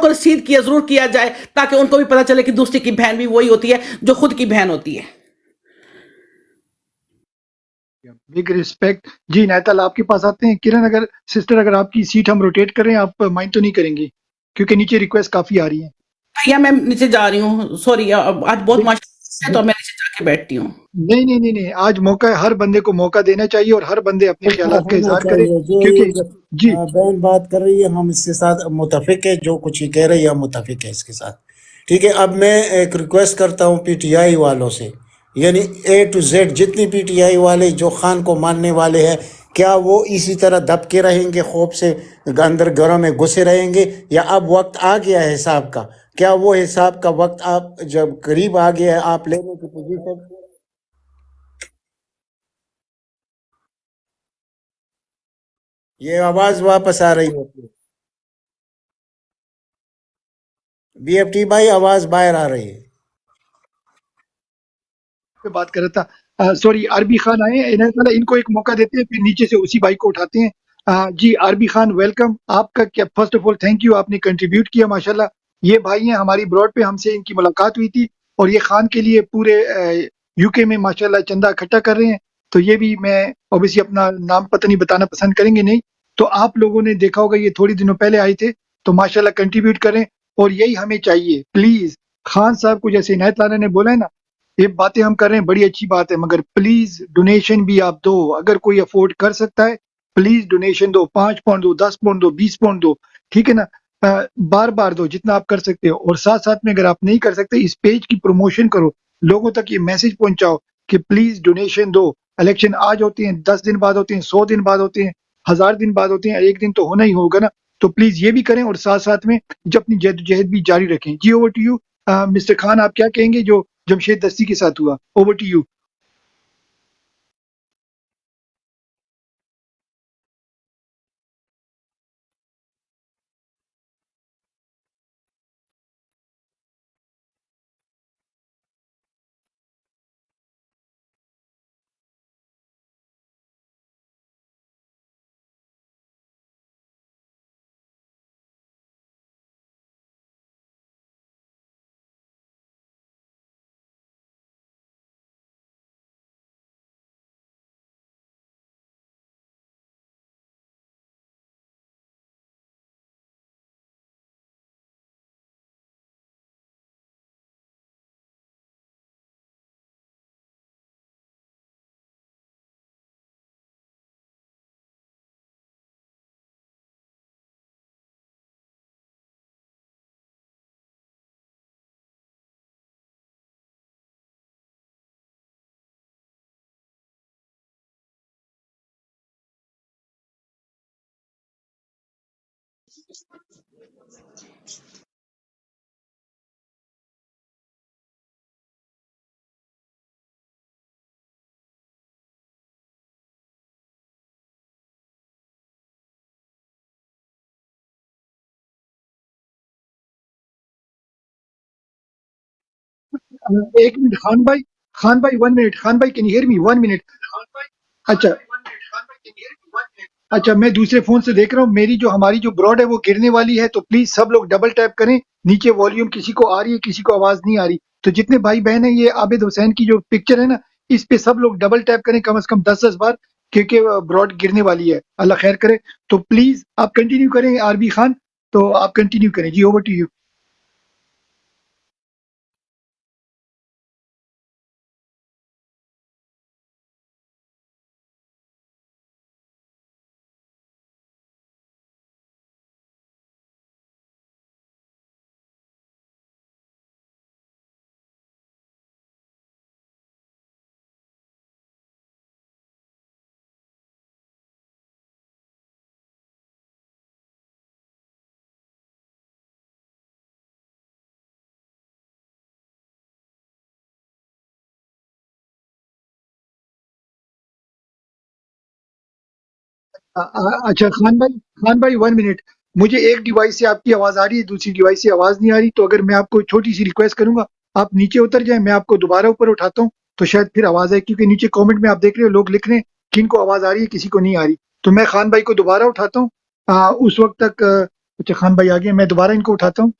کو رسید کیا ضرور کیا جائے تاکہ ان کو بھی پتا چلے کہ دوسری کی بہن بھی وہی ہوتی ہے جو خود کی بہن ہوتی ہے. Big respect. جی نیتال آپ کے پاس آتے ہیں. کرن اگر سسٹر اگر آپ کی سیٹ ہم روٹیٹ کریں آپ مائنڈ تو نہیں کریں گی کیونکہ نیچے ریکویسٹ کافی آ رہی ہیں. یا میں نیچے جا رہی ہوں, سوری آج بہت ماشاءاللہ ہے تو میں نیچے جا کے بیٹھتی ہوں. نہیں نہیں نہیں نہیں, آج موقع ہے, ہر بندے کو موقع دینا چاہیے اور ہر بندے اپنے خیالات کا ہونا اظہار کرے چاہیے. جو کیونکہ یہ جی بہن بات کر رہی ہے ہم اس کے ساتھ متفق ہے, جو کچھ یہ کہہ رہی ہے ہم متفق ہے اس کے ساتھ. ٹھیک ہے, اب میں ایک ریکویسٹ کرتا ہوں پی ٹی آئی والوں سے, یعنی اے ٹو زیڈ جتنی پی ٹی آئی والے جو خان کو ماننے والے ہیں, کیا وہ اسی طرح دب کے رہیں گے, خوف سے اندر گھروں میں گھسے رہیں گے, یا اب وقت آ گیا ہے حساب کا؟ کیا وہ حساب کا وقت آپ جب قریب آ گیا ہے آپ لینے کی پوزیشن؟ یہ آواز واپس آ رہی ہوتی ہے بی ایف ٹی بھائی, آواز باہر آ رہی ہے. پہ بات کر رہا تھا. سوری, عربی خان آئے ہیں, ان کو ایک موقع دیتے ہیں پھر نیچے سے اسی بھائی کو اٹھاتے ہیں. جی عربی خان ویلکم. آپ کا کیا, first of all thank you, آپ نے کنٹریبیوٹ کیا ماشاءاللہ. یہ بھائی ہیں ہماری براڈ پہ, ہم سے ان کی ملاقات ہوئی تھی اور یہ خان کے لیے پورے یو کے میں ماشاءاللہ چندہ اکٹھا کر رہے ہیں. تو یہ بھی میں اوبیسلی اپنا نام پتہ نہیں بتانا پسند کریں گے نہیں, تو آپ لوگوں نے دیکھا ہوگا یہ تھوڑی دنوں پہلے آئے تھے, تو ماشاءاللہ کنٹریبیوٹ کریں اور یہی ہمیں چاہیے. پلیز خان صاحب کو جیسے عنایت لالا نے بولا ہے نا, یہ باتیں ہم کر رہے ہیں بڑی اچھی بات ہے, مگر پلیز ڈونیشن بھی آپ دو. اگر کوئی افورڈ کر سکتا ہے پلیز ڈونیشن دو, 5 پاؤنڈ دو, 10 پاؤنڈ دو, 20 پاؤنڈ دو, ٹھیک ہے نا, بار بار دو جتنا آپ کر سکتے ہو. اور ساتھ ساتھ میں اگر آپ نہیں کر سکتے اس پیج کی پروموشن کرو, لوگوں تک یہ میسج پہنچاؤ کہ پلیز ڈونیشن دو. الیکشن آج ہوتے ہیں, 10 دن بعد ہوتے ہیں, 100 دن بعد ہوتے ہیں, 1000 دن بعد ہوتے ہیں, ایک دن تو ہونا ہی ہوگا نا. تو پلیز یہ بھی کریں اور ساتھ ساتھ میں جو اپنی جہد بھی جاری رکھیں. جی over to you mister Khan, آپ کیا کہیں گے جو جمشید دستی کے ساتھ ہوا؟ Over to you. ایک منٹ خان بھائی, خان بھائی 1 منٹ, خان بھائی can you hear me 1 minute. اچھا اچھا, میں دوسرے فون سے دیکھ رہا ہوں, میری جو ہماری جو براڈ ہے وہ گرنے والی ہے, تو پلیز سب لوگ ڈبل ٹیپ کریں. نیچے والیوم کسی کو آ رہی ہے, کسی کو آواز نہیں آ رہی, تو جتنے بھائی بہن ہیں, یہ عابد حسین کی جو پکچر ہے نا, اس پہ سب لوگ ڈبل ٹیپ کریں کم از کم 10 بار, کیونکہ براڈ گرنے والی ہے. اللہ خیر کرے. تو پلیز آپ کنٹینیو کریں عربی خان, تو آپ کنٹینیو کریں. جی اوور ٹو یو. اچھا خان بھائی, خان بھائی 1 منٹ, مجھے ایک ڈیوائس سے آپ کی آواز آ رہی ہے, دوسری ڈیوائس سے آواز نہیں آ رہی, تو اگر میں آپ کو چھوٹی سی ریکویسٹ کروں گا, آپ نیچے اتر جائیں, میں آپ کو دوبارہ اوپر اٹھاتا ہوں, تو شاید پھر آواز آئے, کیونکہ نیچے کامنٹ میں آپ دیکھ رہے ہو لوگ لکھ رہے ہیں کن کو آواز آ رہی ہے, کسی کو نہیں آ رہی. تو میں خان بھائی کو دوبارہ اٹھاتا ہوں, اس وقت تک اچھا خان بھائی آگے، میں دوبارہ ان کو اٹھاتا ہوں.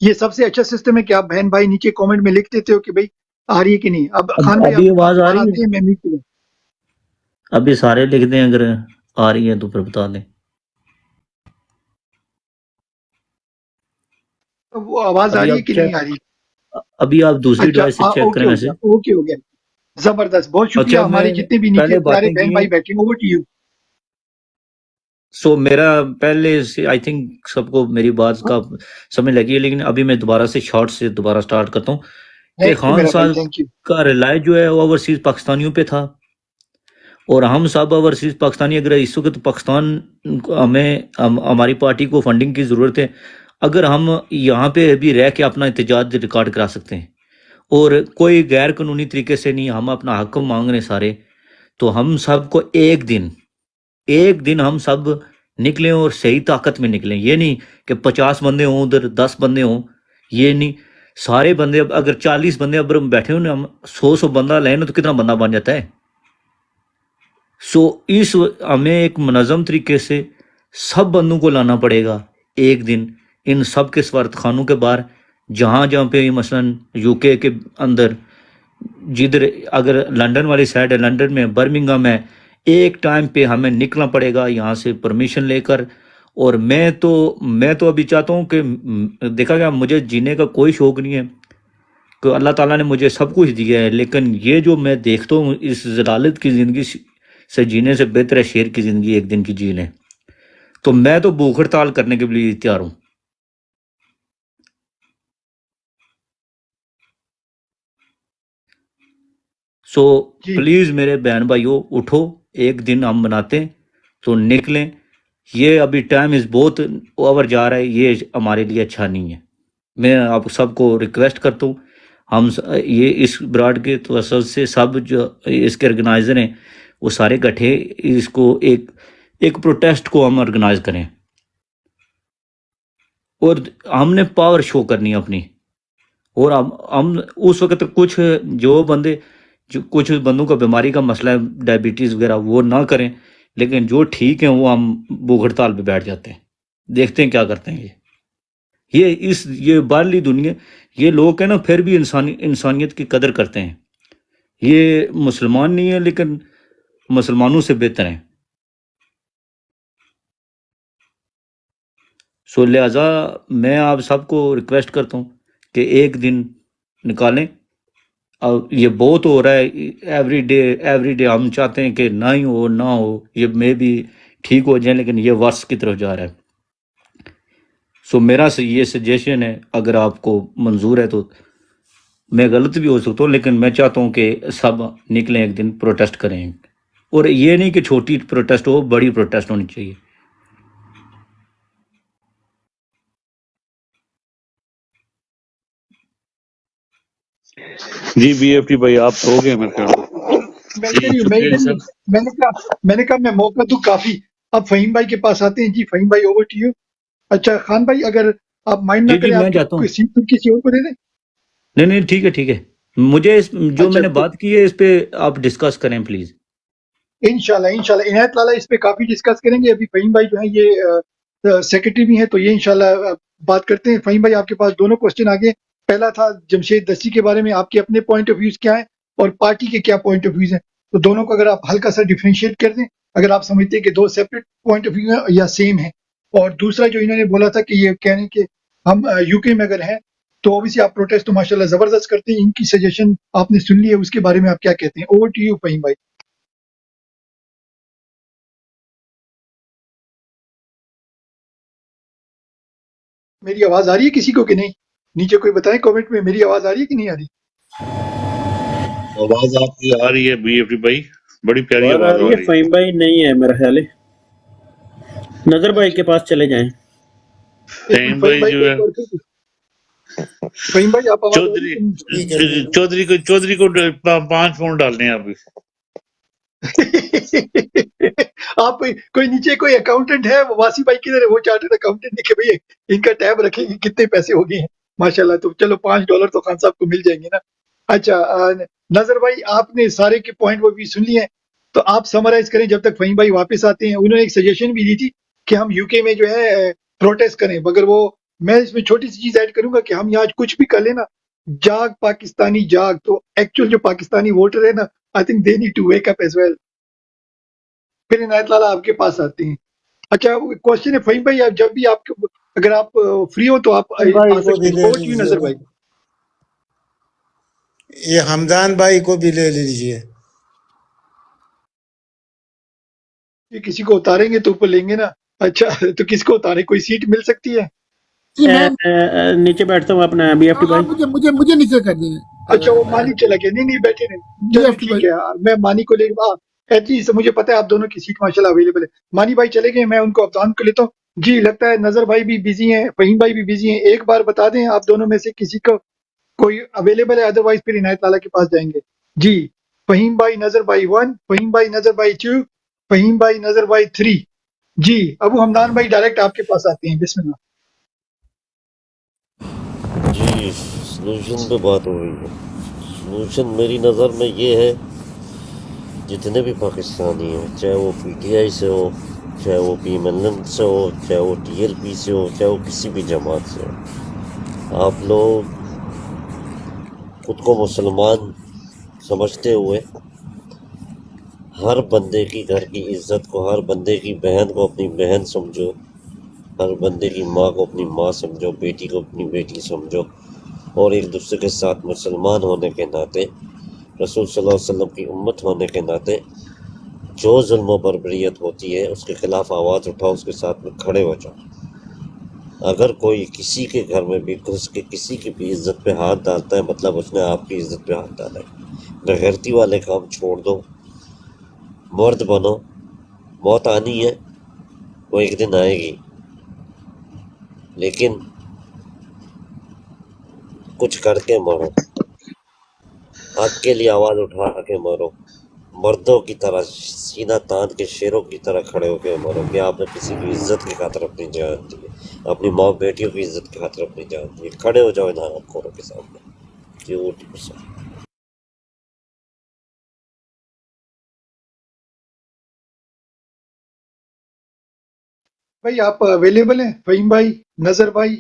یہ سب سے اچھا سسٹم ہے کہ آپ بہن بھائی نیچے کامنٹ میں لکھ دیتے ہو کہ بھائی آ رہی ہے کہ نہیں. اب خان بھائی ابھی آپ آواز آ دوبارہ رہی آتے ہیں، میں میوٹ کروں. ہے؟ ابھی سارے لکھ دیں، اگر آ رہی ہے تو پھر بتا دیں. وہ آواز آ ابھی رہی ہے آپ کہ نہیں آ رہی؟ ابھی آپ دوسری اچھا ڈیوائس سے چیک اوکے کریں ہو ویسے. گیا، اوکے ہو گیا. زبردست، بہت شکریہ. اچھا، میں ہمارے جتنے بھی نیچے پہلے پیارے باتیں بہن کی. بھائی بیٹھے ہیں، اوور ٹو یو. سو میرا پہلے سے آئی تھنک سب کو میری بات کا سمجھ لگی ہے، لیکن ابھی میں دوبارہ سے شارٹ سے دوبارہ سٹارٹ کرتا ہوں کہ تھینک یو خان میرا بھائی، صاحب تھینک یو. کا ریلائی جو ہے اوورسیز پاکستانیوں پہ تھا، اور ہم سب اوورسیز پاکستانی اگر اس وقت پاکستان ہماری پارٹی کو فنڈنگ کی ضرورت ہے، اگر ہم یہاں پہ ابھی رہ کے اپنا احتجاج ریکارڈ کرا سکتے ہیں اور کوئی غیر قانونی طریقے سے نہیں، ہم اپنا حق مانگ رہے ہیں سارے، تو ہم سب کو ایک دن ہم سب نکلیں اور صحیح طاقت میں نکلیں. یہ نہیں کہ 50 بندے ہوں ادھر 10 بندے ہوں، یہ نہیں. سارے بندے اگر 40 بندے اب بیٹھے ہوں ہم 100 بندہ لیں تو کتنا بندہ بن جاتا ہے. سو ہمیں ایک منظم طریقے سے سب بندوں کو لانا پڑے گا ایک دن ان سب کے سفارت خانوں کے باہر، جہاں پہ مثلاً یو کے اندر، جدھر اگر لنڈن والی سائڈ ہے، لنڈن میں، برمنگھم ہے، ایک ٹائم پہ ہمیں نکلنا پڑے گا یہاں سے پرمیشن لے کر. اور میں تو ابھی چاہتا ہوں کہ دیکھا گیا مجھے جینے کا کوئی شوق نہیں ہے کہ اللہ تعالیٰ نے مجھے سب کچھ دیا ہے، لیکن یہ جو میں دیکھتا ہوں اس ضلالت کی زندگی سے جینے سے بہتر ہے شیر کی زندگی ایک دن کی جی لیں. تو میں تو بھوک ہڑتال کرنے کے لیے تیار ہوں. سو جی پلیز میرے بہن بھائیو اٹھو، ایک دن ہم بناتے ہیں تو نکلیں. یہ ابھی ٹائم از بہت اوور جا رہا ہے، یہ ہمارے لیے اچھا نہیں ہے. میں آپ سب کو ریکویسٹ کرتا ہوں، ہم یہ اس براڈ کے توسط سے سب جو اس کے آرگنائزر ہیں وہ سارے کٹھے اس کو ایک پروٹیسٹ کو ہم آرگنائز کریں، اور ہم نے پاور شو کرنی ہے اپنی. اور ہم اس وقت کچھ کچھ بندوں کا بیماری کا مسئلہ ہے، ڈائبٹیز وغیرہ، وہ نہ کریں، لیکن جو ٹھیک ہیں وہ ہم بھوک ہڑتال پہ بیٹھ جاتے ہیں. دیکھتے ہیں کیا کرتے ہیں. یہ باہرلی دنیا، یہ لوگ ہیں نا پھر بھی انسانیت کی قدر کرتے ہیں. یہ مسلمان نہیں ہیں لیکن مسلمانوں سے بہتر ہیں. سو لہٰذا میں آپ سب کو ریکویسٹ کرتا ہوں کہ ایک دن نکالیں. اب یہ بہت ہو رہا ہے ایوری ڈے ہم چاہتے ہیں کہ نہ ہی ہو یہ میں بھی ٹھیک ہو جائیں، لیکن یہ ورس کی طرف جا رہا ہے. سو میرا یہ سجیشن ہے، اگر آپ کو منظور ہے تو، میں غلط بھی ہو سکتا ہوں لیکن میں چاہتا ہوں کہ سب نکلیں ایک دن پروٹیسٹ کریں. اور یہ نہیں کہ چھوٹی پروٹیسٹ ہو، بڑی پروٹیسٹ ہونی چاہیے. جی بی ایف ٹی بھائی آپ ہو گئے میرے خیال میں جی، ادھر ہی ہوں، میں شکریہ ادھر جی ہی ہوں. میں نے کہا میں موقع دوں کافی. اب فہیم بھائی کے پاس آتے ہیں. جی فہیم بھائی اوور ٹو یو. اچھا خان بھائی اگر آپ مائنڈ نہ جی کریں، میں آپ کی چاہتا ہوں، کوئی سیٹ کسی اور کو دے دیں. نہیں ٹھیک ہے. مجھے جو میں اچھا نے تو بات کی ہے اس پہ آپ ڈسکس کریں پلیز. انشاءاللہ عنایت لالا اس پہ کافی ڈسکس کریں گے. ابھی فہیم بھائی جو ہیں یہ سیکرٹری بھی ہیں تو یہ انشاءاللہ بات کرتے ہیں. فہیم بھائی آپ کے پاس دونوں کوسچن آگے. پہلا تھا جمشید دستی کے بارے میں، آپ کے اپنے پوائنٹ آف ویوز کیا ہیں اور پارٹی کے کیا پوائنٹ آف ویوز ہیں. تو دونوں کو اگر آپ ہلکا سا ڈیفرینشیٹ کر دیں، اگر آپ سمجھتے ہیں کہ دو سیپریٹ پوائنٹ آف ویو ہیں یا سیم ہیں. اور دوسرا جو انہوں نے بولا تھا کہ یہ کہہ رہے ہیں کہ ہم یو کے میں اگر ہیں تو اوبیسلی آپ پروٹیسٹ تو ماشاءاللہ زبردست کرتے ہیں. ان کی سجیشن آپ نے سن لی ہے، اس کے بارے میں آپ کیا کہتے ہیں؟ اوور ٹو یو فہیم بھائی. میری آواز آ رہی ہے کسی کو کہ نہیں؟ نیچے کوئی بتائیں کامنٹ میں، میری آواز آ رہی ہے کہ نہیں آ رہی؟ آواز آپ کی آ رہی ہے بی ایف ٹی بھائی، بڑی پیاری آواز آ آواز رہی آ ہے. رہی فہیم بھائی نہیں ہے میرا خیال ہے، نظر بھائی اچھا کے پاس چلے جائیں. ایک منٹ فہیم فہیم بھائی بھائی کو جو ایک ہے بار پھر. فہیم بھائی آپ آواز آ رہی چودھری ہے کہ نہیں؟ ٹھیک ہے. چودھری کو 5 فون ڈالنے ہیں ابھی. آپ کوئی نیچے کوئی اکاؤنٹنٹ ہے؟ واسی بھائی کدھر ہے؟ وہ چارٹرڈ اکاؤنٹنٹ کہ بھئی ان کا ٹیب رکھیں گے کتنے پیسے ہو گئے ہیں. ماشاءاللہ تو چلو $5 تو خان صاحب کو مل جائیں گے نا. اچھا نظر بھائی آپ نے سارے کے پوائنٹ وہ بھی سن لیے ہیں تو آپ سمرائز کریں جب تک فہیم بھائی واپس آتے ہیں. انہوں نے ایک سجیشن بھی دی تھی کہ ہم UK میں جو ہے پروٹیسٹ کریں، مگر وہ میں اس میں چھوٹی سی چیز ایڈ کروں گا کہ ہم یہاں کچھ بھی کر لیں نا، جاگ پاکستانی جاگ، تو ایکچوئل جو پاکستانی ووٹر ہے نا، I think they need to wake up as well. پھر عنایت لالا آپ کے پاس آتے ہیں. اچھا کوشچن ہے فہیم بھائی، آپ جب بھی آپ اگر آپ فری ہو تو آپ بھائی آ کو سکتے بھی ہیں. لے اوور ٹو یو لیجیے، نظر بھائی. یہ حمدان بھائی کو بھی لے لیجیے. یہ کسی کو اتاریں گے تو اوپر لیں گے نا. اچھا تو کس کو اتاریں، کوئی سیٹ مل سکتی ہے؟ جی میں نیچے بیٹھتا ہوں اپنا بی ایف ٹی بھائی. آپ مجھے نیچے کر دیں. اچھا وہ مانی چلا گیا، نہیں نہیں بیٹھے نہیں، بی چلیں ایف ٹی ٹھیک بھائی ہے. میں مانی کو لے ایٹ لیسٹ مجھے پتا ہے آپ دونوں کی سیٹ ماشاءاللہ اویلیبل ہے. مانی بھائی چلے گئے، میں ان کو افضان کو لیتا ہوں. جی لگتا ہے نظر بھائی بھی بزی ہیں، فہیم بھائی بھی بزی ہیں. ایک بار بتا دیں آپ دونوں میں سے کسی کو کوئی اویلیبل ہے، ادروائز پھر عنایت لالا کے پاس جائیں گے. جی فہیم بھائی نظر بھائی 1، فہیم بھائی نظر بھائی 2، فہیم بھائی نظر بھائی 3. جی ابو حمدان بھائی ڈائریکٹ آپ کے پاس آتے ہیں، بسم اللہ. جی سلوشن پہ بات ہو رہی ہے. سلوشن میری نظر میں یہ ہے، جتنے بھی پاکستانی ہیں، چاہے وہ PTI سے ہو، چاہے وہ PMLN سے ہو، چاہے وہ TLP سے ہو، چاہے وہ کسی بھی جماعت سے ہو، آپ لوگ خود کو مسلمان سمجھتے ہوئے ہر بندے کی گھر کی عزت کو، ہر بندے کی بہن کو اپنی بہن سمجھو، ہر بندے کی ماں کو اپنی ماں سمجھو، بیٹی کو اپنی بیٹی سمجھو، اور ایک دوسرے کے ساتھ مسلمان ہونے کے ناطے، رسول صلی اللہ علیہ وسلم کی امت ہونے کے ناطے جو ظلم و بربریت ہوتی ہے اس کے خلاف آواز اٹھاؤ، اس کے ساتھ میں کھڑے ہو جاؤ. اگر کوئی کسی کے گھر میں بھی گھس کے کسی کی بھی عزت پہ ہاتھ ڈالتا ہے، مطلب اس نے آپ کی عزت پہ ہاتھ ڈالا ہے. بغیرتی والے کام چھوڑ دو، مرد بنو. موت آنی ہے، وہ ایک دن آئے گی، لیکن کچھ کر کے مرو، حق کے لیے آواز اٹھا کے مرو، مردوں کی طرح سینہ تان کے شیروں کی طرح کھڑے ہو کے مرو. کہ آپ نے کسی کی عزت کی خاطر اپنی جان دی ہے، اپنی ماں بیٹیوں کی عزت کی خاطر اپنی جان دی ہے. کھڑے ہو جاؤ ان حرام خوروں کے سامنے. یہ وہ بھائی آپ اویلیبل ہیں؟ فہیم بھائی نظر بھائی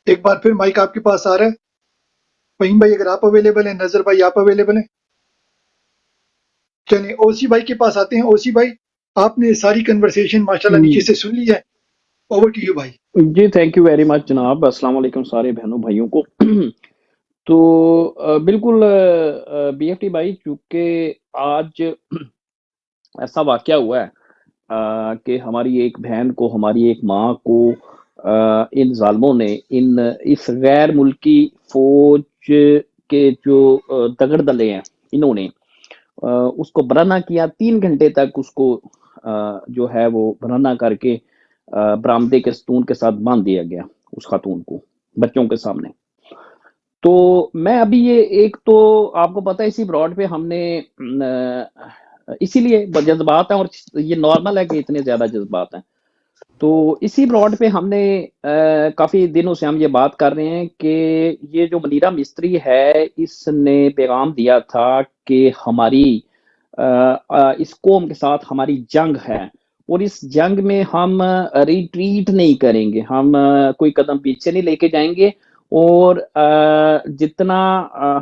ایک بار پھر مائک آپ کے پاس آ رہا ہے. فہیم بھائی اگر آپ اویلیبل ہیں، نظر بھائی آپ اویلیبل ہیں. چلیں اوسی بھائی کے پاس آتے ہیں. اوسی بھائی آپ نے ساری کنورسیشن ماشاءاللہ نیچے سے سن لی ہے. اوور ٹو یو بھائی. جی تھینک یو ویری مچ جناب. السلام علیکم سارے بہنوں بھائیوں کو. تو بالکل بی ایف ٹی بھائی، چونکہ آج ایسا واقعہ ہوا ہے کہ ہماری ایک بہن کو، ہماری ایک ماں کو ان ظالموں نے، اس غیر ملکی فوج کے جو دگڑ دلے ہیں، انہوں نے اس کو برہنہ کیا. 3 گھنٹے تک اس کو جو ہے وہ برہنہ کر کے برآمدے کے ستون کے ساتھ باندھ دیا گیا، اس خاتون کو بچوں کے سامنے. تو میں ابھی یہ ایک تو آپ کو پتہ ہے اسی براڈ پہ ہم نے اسی لیے جذبات ہیں، اور یہ نارمل ہے کہ اتنے زیادہ جذبات ہیں. تو اسی براڈ پہ ہم نے کافی دنوں سے ہم یہ بات کر رہے ہیں کہ یہ جو منیرہ مستری ہے، اس نے پیغام دیا تھا کہ ہماری اس قوم کے ساتھ ہماری جنگ ہے، اور اس جنگ میں ہم ریٹریٹ نہیں کریں گے، ہم کوئی قدم پیچھے نہیں لے کے جائیں گے، اور جتنا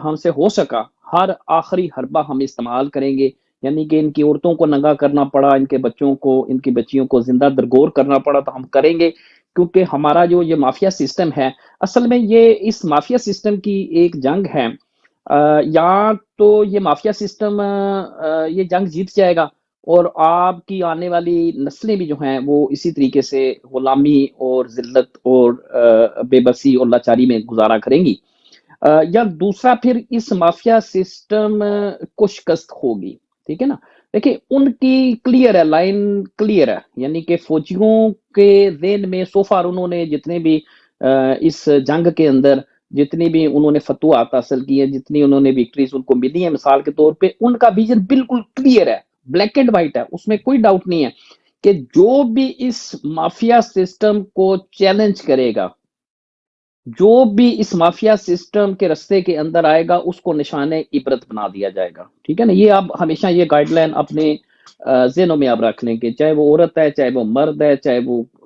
ہم سے ہو سکا ہر آخری حربہ ہم استعمال کریں گے. یعنی کہ ان کی عورتوں کو ننگا کرنا پڑا، ان کے بچوں کو، ان کی بچیوں کو زندہ درگور کرنا پڑا تو ہم کریں گے. کیونکہ ہمارا جو یہ مافیا سسٹم ہے، اصل میں یہ اس مافیا سسٹم کی ایک جنگ ہے. یا تو یہ مافیا سسٹم یہ جنگ جیت جائے گا، اور آپ کی آنے والی نسلیں بھی جو ہیں وہ اسی طریقے سے غلامی اور ذلت اور بے بسی اور لاچاری میں گزارا کریں گی، یا دوسرا پھر اس مافیا سسٹم کو شکست ہوگی. ٹھیک ہے نا. دیکھیں ان کی کلیئر ہے، لائن کلیئر ہے. یعنی کہ فوجیوں کے ذہن میں سو فار انہوں نے جتنے بھی اس جنگ کے اندر جتنی بھی انہوں نے فتوحات حاصل کی ہیں، جتنی انہوں نے وکٹریز ان کو ملی ہیں، مثال کے طور پہ ان کا ویژن بالکل کلیئر ہے، بلیک اینڈ وائٹ ہے، اس میں کوئی ڈاؤٹ نہیں ہے کہ جو بھی اس مافیا سسٹم کو چیلنج کرے گا، جو بھی اس مافیا سسٹم کے رستے کے اندر آئے گا، اس کو نشان عبرت بنا دیا جائے گا. ٹھیک ہے نا. یہ آپ ہمیشہ یہ گائیڈ لائن اپنے ذہنوں میں آپ رکھ لیں کہ چاہے وہ عورت ہے، چاہے وہ مرد ہے، چاہے وہ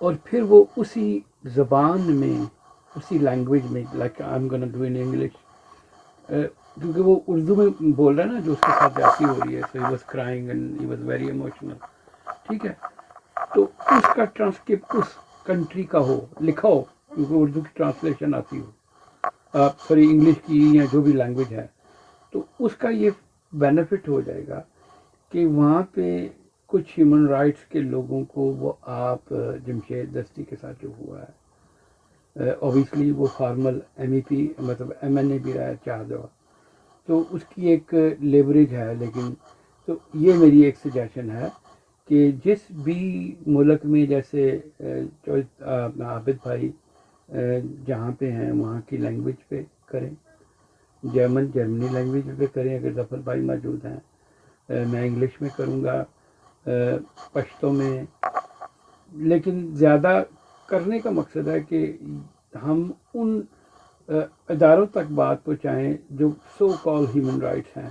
اور پھر وہ اسی زبان میں اسی لینگویج میں like I am gonna do in English کیونکہ وہ اردو میں بول رہا ہے نا جو اس کے ساتھ جاتی ہو رہی ہے so he was crying and he was very emotional ٹھیک ہے تو اس کا ٹرانسکرپٹ اس کنٹری کا ہو لکھا ہو کیونکہ اردو کی ٹرانسلیشن آتی ہو سوری انگلش کی یا جو بھی لینگویج ہے تو اس کا یہ بینیفٹ ہو جائے گا کہ وہاں پہ کچھ ہیومن رائٹس کے لوگوں کو وہ آپ جمشید دستی کے ساتھ جو ہوا ہے اوبیسلی وہ فارمل ایم ای پی مطلب ایم این اے بھی رہا ہے 4 دفعہ تو اس کی ایک لیوریج ہے لیکن تو یہ میری ایک سجیشن ہے کہ جس بھی ملک میں جیسے اپنا عابد بھائی جہاں پہ ہیں وہاں کی لینگویج پہ کریں جرمنی لینگویج پہ کریں اگر ظفر بھائی موجود ہیں میں انگلش میں کروں گا پشتو میں لیکن زیادہ کرنے کا مقصد ہے کہ ہم ان اداروں تک بات پہنچائیں جو سو کال ہیومن رائٹس ہیں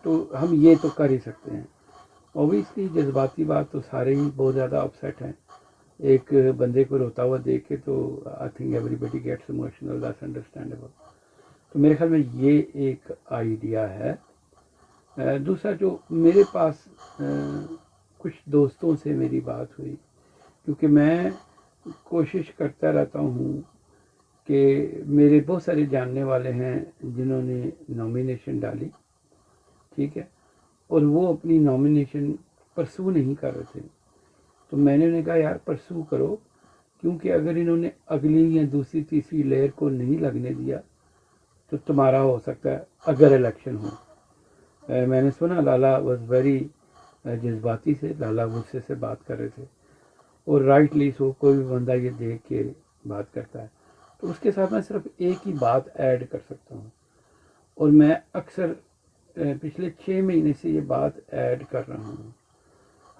تو ہم یہ تو کر ہی سکتے ہیں اوبیسلی جذباتی بات تو سارے ہی بہت زیادہ اپسیٹ ہیں ایک بندے کو روتا ہوا دیکھ کے تو I think everybody gets emotional that's understandable تو میرے خیال میں یہ ایک آئیڈیا ہے دوسرا جو میرے پاس کچھ دوستوں سے میری بات ہوئی کیونکہ میں کوشش کرتا رہتا ہوں کہ میرے بہت سارے جاننے والے ہیں جنہوں نے نامینیشن ڈالی ٹھیک ہے اور وہ اپنی نامینیشن پرسو نہیں کر رہے تھے تو میں نے انہیں کہا یار پرسو کرو کیونکہ اگر انہوں نے اگلی یا دوسری تیسری لیئر کو نہیں لگنے دیا تو تمہارا ہو سکتا ہے اگر الیکشن ہو میں نے سنا لالا واز ویری جذباتی سے لالا غصے سے بات کر رہے تھے اور رائٹلی سو کوئی بھی بندہ یہ دیکھ کے بات کرتا ہے تو اس کے ساتھ میں صرف ایک ہی بات ایڈ کر سکتا ہوں اور میں اکثر پچھلے 6 مہینے سے یہ بات ایڈ کر رہا ہوں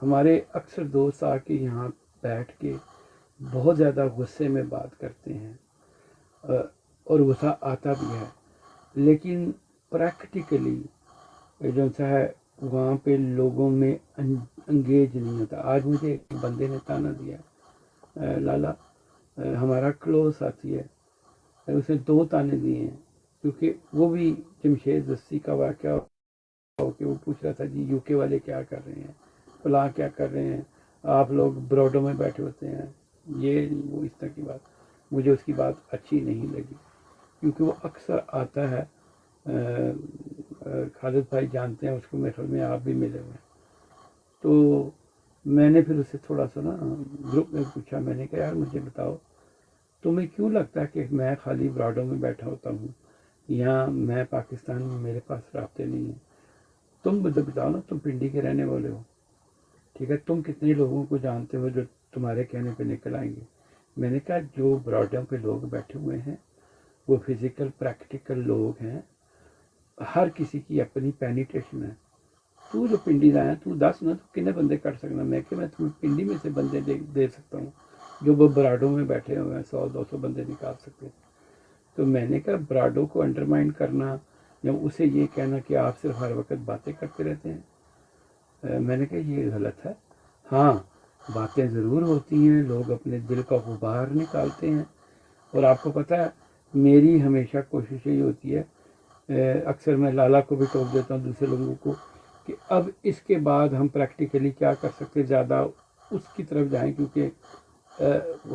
ہمارے اکثر دوست آ کے یہاں بیٹھ کے بہت زیادہ غصے میں بات کرتے ہیں اور غصہ آتا بھی ہے لیکن پریکٹیکلی جو سا ہے وہاں پہ لوگوں میں انگیج نہیں ہوتا آج مجھے ایک بندے نے تانا دیا لالا ہمارا کلوز ساتھی ہے اسے 2 تانے دیے ہیں کیونکہ وہ بھی جمشید دستی کا واقعہ ہو کہ وہ پوچھ رہا تھا جی یو کے والے کیا کر رہے ہیں فلاں کیا کر رہے ہیں آپ لوگ بروڈوں میں بیٹھے ہوتے ہیں یہ وہ اس طرح کی بات مجھے اس کی بات اچھی نہیں لگی کیونکہ وہ اکثر آتا ہے خالد بھائی جانتے ہیں اس کو میرے خیال میں آپ بھی ملے ہوئے ہیں تو میں نے پھر اسے تھوڑا سا نا گروپ میں پوچھا میں نے کہا یار مجھے بتاؤ تمہیں کیوں لگتا ہے کہ میں خالی براڈوں میں بیٹھا ہوتا ہوں یہاں میں پاکستان میں میرے پاس رابطے نہیں ہیں تم مجھے بتاؤ نا تم پنڈی کے رہنے والے ہو ٹھیک ہے تم کتنے لوگوں کو جانتے ہو جو تمہارے کہنے پہ نکل آئیں گے میں نے کہا جو براڈوں پہ لوگ بیٹھے ہوئے ہیں وہ فزیکل پریکٹیکل لوگ ہیں ہر کسی کی اپنی پینیٹیشن ہے تو جو پنڈی آیا تو 10 نا تو کتنے بندے کر سکنا میں کہ میں تمہیں پنڈی میں سے بندے دے سکتا ہوں جو وہ براڈوں میں بیٹھے ہوئے ہیں 100-200 بندے نکال سکتے ہیں تو میں نے کہا براڈوں کو انڈرمائن کرنا یا اسے یہ کہنا کہ آپ صرف ہر وقت باتیں کرتے رہتے ہیں میں نے کہا یہ غلط ہے ہاں باتیں ضرور ہوتی ہیں لوگ اپنے دل کا غبار نکالتے ہیں اور آپ کو پتہ ہے میری ہمیشہ کوشش یہی ہوتی ہے اکثر میں لالا کو بھی ٹوک دیتا ہوں دوسرے لوگوں کو کہ اب اس کے بعد ہم پریکٹیکلی کیا کر سکتے زیادہ اس کی طرف جائیں کیونکہ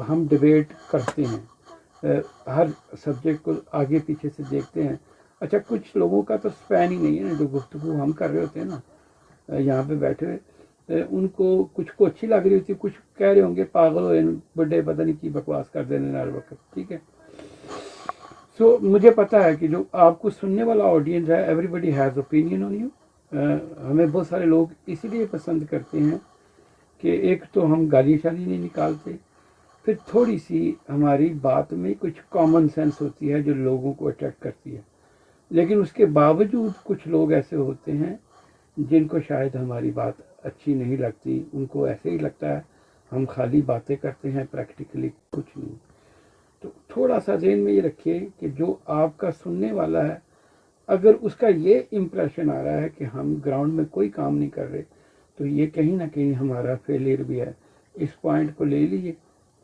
ہم ڈیبیٹ کرتے ہیں ہر سبجیکٹ کو آگے پیچھے سے دیکھتے ہیں اچھا کچھ لوگوں کا تو سپین ہی نہیں ہے نا جو گفتگو ہم کر رہے ہوتے ہیں نا یہاں پہ بیٹھے ہوئے ان کو کچھ کو اچھی لگ رہی ہوتی کچھ کہہ رہے ہوں گے پاگل ہوئے بڑے پتہ نہیں کی بکواس کر دینے ہر وقت ٹھیک ہے سو مجھے پتہ ہے کہ جو آپ کو سننے والا آڈینس ہے everybody has opinion on you ہمیں بہت سارے لوگ اسی لیے پسند کرتے ہیں کہ ایک تو ہم گالی شالی نہیں نکالتے پھر تھوڑی سی ہماری بات میں کچھ کامن سینس ہوتی ہے جو لوگوں کو اٹریکٹ کرتی ہے لیکن اس کے باوجود کچھ لوگ ایسے ہوتے ہیں جن کو شاید ہماری بات اچھی نہیں لگتی ان کو ایسے ہی لگتا ہے ہم خالی باتیں کرتے ہیں پریکٹیکلی کچھ نہیں تو تھوڑا سا ذہن میں یہ رکھیے کہ جو آپ کا سننے والا ہے اگر اس کا یہ امپریشن آ رہا ہے کہ ہم گراؤنڈ میں کوئی کام نہیں کر رہے تو یہ کہیں نہ کہیں ہمارا فیلئر بھی ہے اس پوائنٹ کو لے لیجیے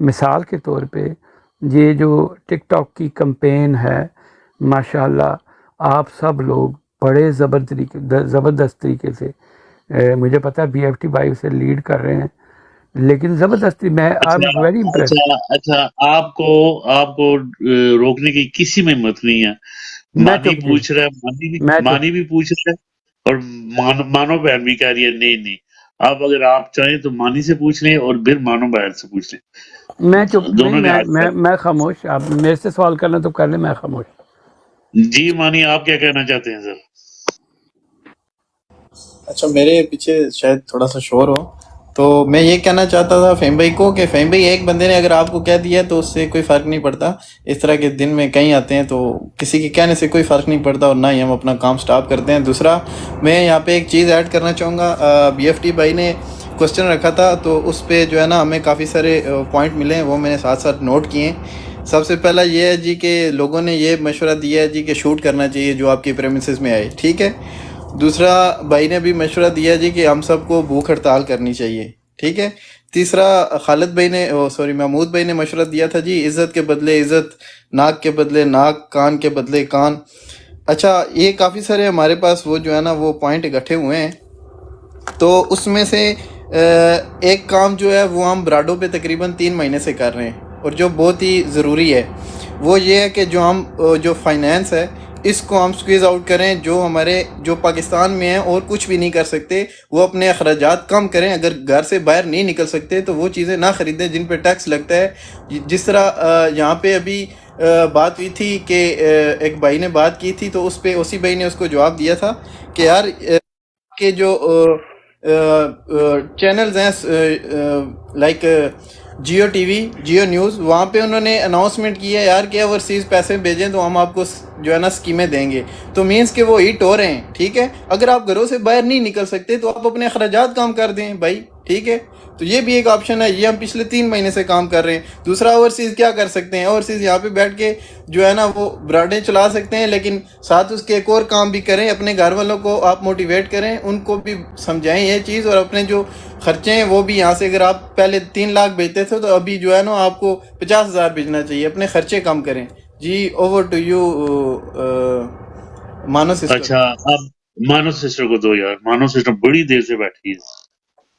مثال کے طور پہ یہ جو ٹک ٹاک کی کمپین ہے، ماشاءاللہ آپ سب لوگ بڑے زبردست طریقے سے مجھے پتہ ہے بی ایف ٹی بھائی اسے لیڈ کر رہے ہیں، لیکن زبردستی میں آئی اچھا ایم ویری امپریس. اچھا آپ کو روکنے کی کسی میں ہمت نہیں ہے. میں مانی چپ جی، پوچھ رہا ہے، میں چپ. مانی بھی پوچھ رہا ہے، اور مانو بہن بھی کہہ رہی ہے نہیں. اب اگر آپ چاہیں تو مانی سے پوچھ لیں اور پھر مانو بہن سے پوچھ لیں. میں چپ نہیں، دونوں نے آج میں خاموش. آپ میرے سے سوال کرنا تو کر لیں، میں خاموش. جی مانی آپ کیا کہنا چاہتے ہیں سر؟ اچھا میرے پیچھے شاید تھوڑا سا شور ہو، تو میں یہ کہنا چاہتا تھا فہیم بھائی کو کہ فہیم بھائی ایک بندے نے اگر آپ کو کہہ دیا تو اس سے کوئی فرق نہیں پڑتا. اس طرح کے دن میں کہیں آتے ہیں تو کسی کے کہنے سے کوئی فرق نہیں پڑتا، اور نہ ہی ہم اپنا کام سٹاپ کرتے ہیں. دوسرا میں یہاں پہ ایک چیز ایڈ کرنا چاہوں گا. بی ایف ٹی بھائی نے کوسچن رکھا تھا تو اس پہ جو ہے نا ہمیں کافی سارے پوائنٹ ملے ہیں، وہ میں نے ساتھ ساتھ نوٹ کیے ہیں. سب سے پہلا یہ ہے جی کہ لوگوں نے یہ مشورہ دیا ہے جی کہ شوٹ کرنا چاہیے جو آپ کی پریمیسز میں آئے، ٹھیک ہے. دوسرا بھائی نے بھی مشورہ دیا جی کہ ہم سب کو بھوک ہڑتال کرنی چاہیے، ٹھیک ہے. تیسرا خالد بھائی نے محمود بھائی نے مشورہ دیا تھا جی عزت کے بدلے عزت، ناک کے بدلے ناک، کان کے بدلے کان. اچھا یہ کافی سارے ہمارے پاس وہ جو ہے نا وہ پوائنٹ اکٹھے ہوئے ہیں. تو اس میں سے ایک کام جو ہے وہ ہم براڈو پہ تقریباً 3 مہینے سے کر رہے ہیں، اور جو بہت ہی ضروری ہے وہ یہ ہے کہ جو فائنینس ہے اس کو ہم سکویز آؤٹ کریں. جو پاکستان میں ہیں اور کچھ بھی نہیں کر سکتے وہ اپنے اخراجات کم کریں. اگر گھر سے باہر نہیں نکل سکتے تو وہ چیزیں نہ خریدیں جن پہ ٹیکس لگتا ہے. جس طرح یہاں پہ ابھی بات ہوئی تھی کہ ایک بھائی نے بات کی تھی تو اس پہ اسی بھائی نے اس کو جواب دیا تھا کہ یار کہ جو چینلز ہیں like Geo T V, Geo news, وہاں پہ انہوں نے اناؤنسمنٹ کی ہے یار کہ اوورسیز پیسے بھیجیں تو ہم آپ کو جو ہے نا اسکیمیں دیں گے. تو مینس کہ وہ ہٹ ہو رہے ہیں، ٹھیک ہے. اگر آپ گھروں سے باہر نہیں نکل سکتے تو آپ اپنے اخراجات کم کر دیں بھائی، ٹھیک ہے. تو یہ بھی ایک آپشن ہے. یہ ہم پچھلے 3 مہینے سے کام کر رہے ہیں. دوسرا اوورسیز کیا کر سکتے ہیں، اوورسیز یہاں پہ بیٹھ کے جو ہے نا وہ براڈیں چلا سکتے ہیں، لیکن ساتھ اس کے ایک اور کام بھی کریں. اپنے گھر والوں کو آپ موٹیویٹ کریں، ان کو بھی سمجھائیں یہ چیز، اور اپنے جو خرچے ہیں وہ بھی یہاں سے اگر آپ پہلے 3 لاکھ بھیجتے تھے تو ابھی جو ہے نا آپ کو 50,000 بھیجنا چاہیے. اپنے خرچے کم کریں. جی اوور ٹو یو مانو سسٹر. اچھا اب مانو سسٹر کو دو یار، مانو سسٹر بڑی دیر سے بیٹھی ہے.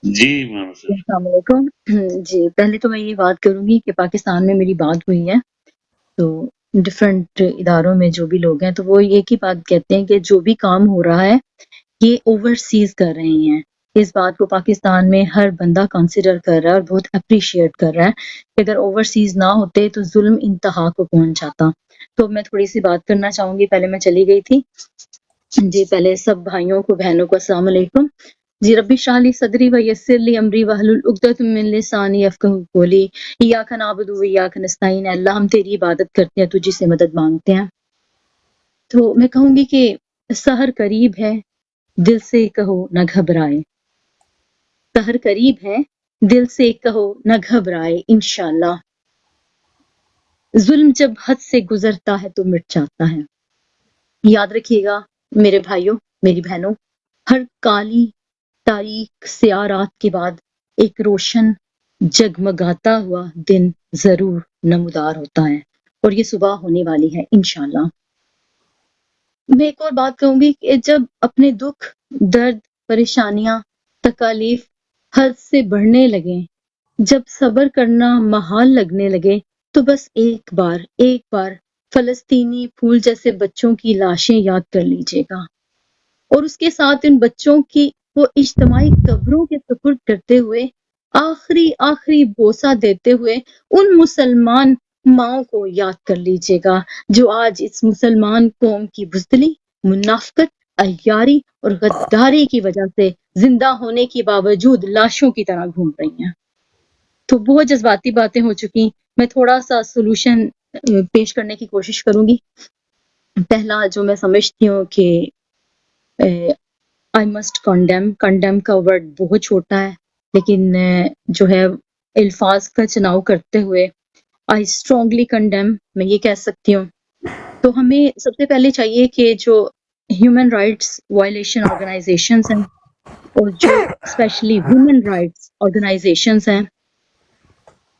جی مانو سسٹر. السلام علیکم. جی پہلے تو میں یہ بات کروں گی کہ پاکستان میں میری بات ہوئی ہے تو ڈفرینٹ اداروں میں جو بھی لوگ ہیں تو وہ ایک ہی بات کہتے ہیں کہ جو بھی کام ہو رہا ہے یہ اوورسیز کر رہے ہیں. اس بات کو پاکستان میں ہر بندہ کنسیڈر کر رہا ہے اور بہت اپریشیٹ کر رہا ہے کہ اگر اوورسیز نہ ہوتے تو ظلم انتہا کو پہنچ جاتا. تو میں تھوڑی سی بات کرنا چاہوں گی. پہلے میں چلی گئی تھی. جی پہلے سب بھائیوں کو بہنوں کو السلام علیکم. جی ربی اشرح لی صدری ویسر لی امری واحلل عقدۃ من لسانی یفقہوا قولی. ایاک نعبد و ایاک نستعین. اللہ ہم تیری عبادت کرتے ہیں، تجھی سے مدد مانگتے ہیں. تو میں کہوں گی کہ سحر قریب ہے، دل سے کہو نہ گھبرائے. سحر قریب ہے، دل سے کہو نہ گھبرائے. انشاءاللہ ظلم جب حد سے گزرتا ہے تو مٹ جاتا ہے. یاد رکھیے گا میرے بھائیوں میری بہنوں، ہر کالی تاریک سیاہ رات کے بعد ایک روشن جگمگاتا ہوا دن ضرور نمودار ہوتا ہے، اور یہ صبح ہونے والی ہے انشاءاللہ. میں ایک اور بات کہوں گی کہ جب اپنے دکھ، درد، پریشانیاں، تکالیف حد سے بڑھنے لگیں، جب صبر کرنا محال لگنے لگے، تو بس ایک بار فلسطینی پھول جیسے بچوں کی لاشیں یاد کر لیجیے گا، اور اس کے ساتھ ان بچوں کی وہ اجتماعی قبروں کے سپرد کرتے ہوئے آخری بوسہ دیتے ہوئے ان مسلمان ماؤں کو یاد کر لیجیے گا جو آج اس مسلمان قوم کی بزدلی، منافقت، عیاری اور غداری کی وجہ سے زندہ ہونے کے باوجود لاشوں کی طرح گھوم رہی ہیں. تو بہت جذباتی باتیں ہو چکی. میں تھوڑا سا سولوشن پیش کرنے کی کوشش کروں گی. پہلا جو میں سمجھتی ہوں کہ I must condemn کا ورڈ بہت چھوٹا ہے، لیکن جو ہے الفاظ کا چناؤ کرتے ہوئے I strongly condemn میں یہ کہہ سکتی ہوں. تو ہمیں سب سے پہلے چاہیے کہ جو ہیومن رائٹس وائلیشن آرگنائزیشنز ہیں اور جو اسپیشلی وومن رائٹس آرگنائزیشنز ہیں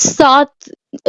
7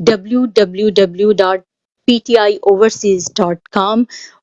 www.ptioverseas.com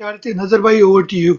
Charity, Nazar bhai, over to you.